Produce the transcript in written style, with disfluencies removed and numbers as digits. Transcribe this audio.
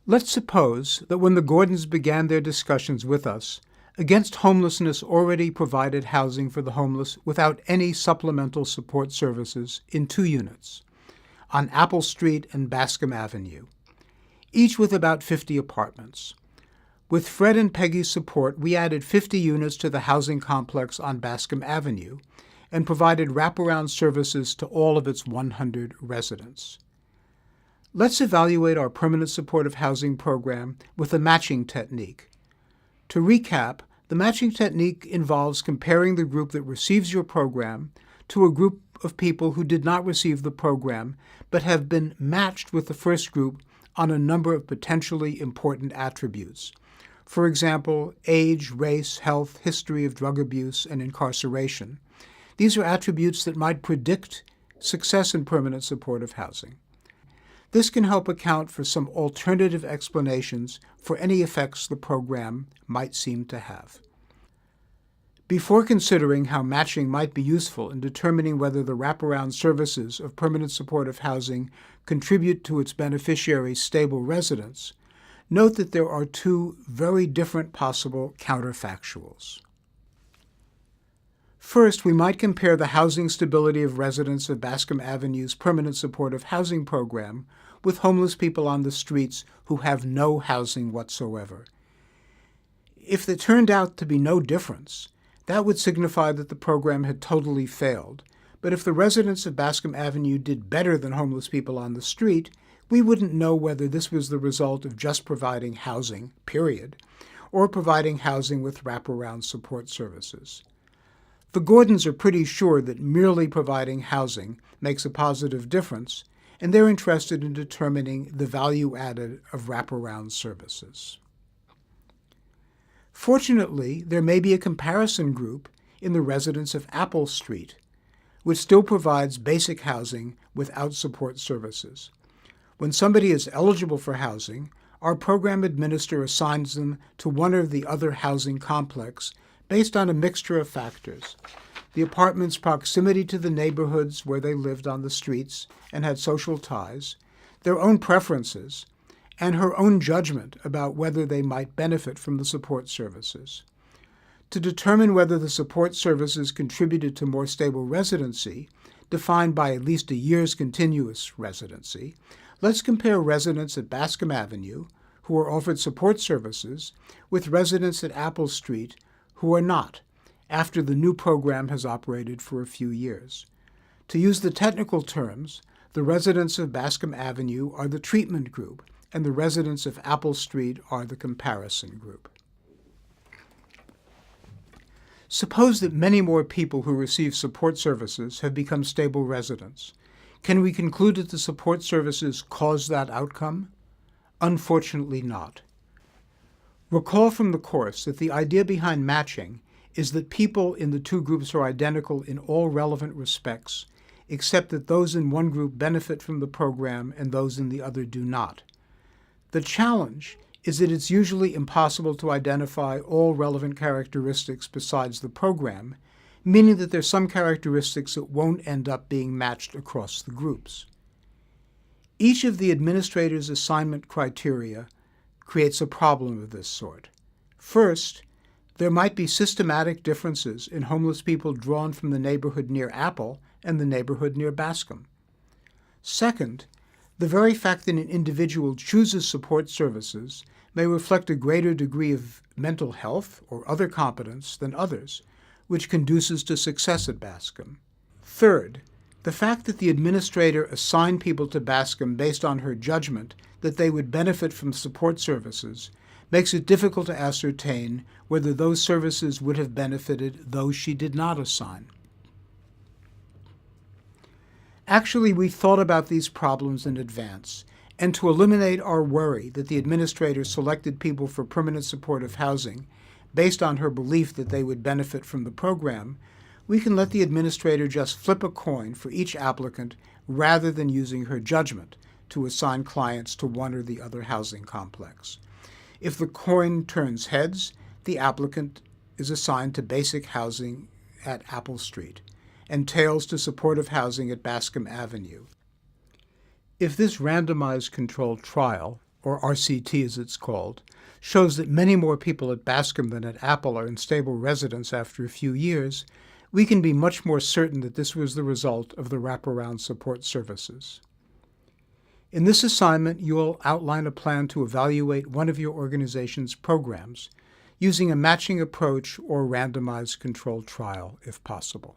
Let's suppose that when the Gordons began their discussions with us, Against Homelessness already provided housing for the homeless without any supplemental support services in 2 units, on Apple Street and Bascom Avenue, each with about 50 apartments. With Fred and Peggy's support, we added 50 units to the housing complex on Bascom Avenue and provided wraparound services to all of its 100 residents. Let's evaluate our permanent supportive housing program with a matching technique. To recap, the matching technique involves comparing the group that receives your program to a group of people who did not receive the program but have been matched with the first group on a number of potentially important attributes. For example, age, race, health, history of drug abuse, and incarceration. These are attributes that might predict success in permanent supportive housing. This can help account for some alternative explanations for any effects the program might seem to have. Before considering how matching might be useful in determining whether the wraparound services of permanent supportive housing contribute to its beneficiaries' stable residence, note that there are 2 very different possible counterfactuals. First, we might compare the housing stability of residents of Bascom Avenue's permanent supportive housing program with homeless people on the streets who have no housing whatsoever. If there turned out to be no difference, that would signify that the program had totally failed. But if the residents of Bascom Avenue did better than homeless people on the street, we wouldn't know whether this was the result of just providing housing, period, or providing housing with wraparound support services. The Gordons are pretty sure that merely providing housing makes a positive difference, and they're interested in determining the value added of wraparound services. Fortunately, there may be a comparison group in the residents of Apple Street, which still provides basic housing without support services. When somebody is eligible for housing, our program administrator assigns them to one or the other housing complex based on a mixture of factors: the apartment's proximity to the neighborhoods where they lived on the streets and had social ties, their own preferences, and her own judgment about whether they might benefit from the support services. To determine whether the support services contributed to more stable residency, defined by at least a year's continuous residency, let's compare residents at Bascom Avenue, who are offered support services, with residents at Apple Street, who are not, after the new program has operated for a few years. To use the technical terms, the residents of Bascom Avenue are the treatment group, and the residents of Apple Street are the comparison group. Suppose that many more people who receive support services have become stable residents. Can we conclude that the support services caused that outcome? Unfortunately not. Recall from the course that the idea behind matching is that people in the 2 groups are identical in all relevant respects, except that those in one group benefit from the program and those in the other do not. The challenge is that it's usually impossible to identify all relevant characteristics besides the program, meaning that there's some characteristics that won't end up being matched across the groups. Each of the administrator's assignment criteria creates a problem of this sort. First, there might be systematic differences in homeless people drawn from the neighborhood near Apple and the neighborhood near Bascom. Second, the very fact that an individual chooses support services may reflect a greater degree of mental health or other competence than others, which conduces to success at Bascom. Third, the fact that the administrator assigned people to Bascom based on her judgment that they would benefit from support services makes it difficult to ascertain whether those services would have benefited those she did not assign. Actually, we thought about these problems in advance, and to eliminate our worry that the administrator selected people for permanent supportive housing based on her belief that they would benefit from the program, we can let the administrator just flip a coin for each applicant rather than using her judgment to assign clients to one or the other housing complex. If the coin turns heads, the applicant is assigned to basic housing at Apple Street and tails to supportive housing at Bascom Avenue. If this randomized controlled trial, or RCT as it's called, shows that many more people at Bascom than at Apple are in stable residence after a few years, we can be much more certain that this was the result of the wraparound support services. In this assignment, you will outline a plan to evaluate one of your organization's programs using a matching approach or randomized controlled trial, if possible.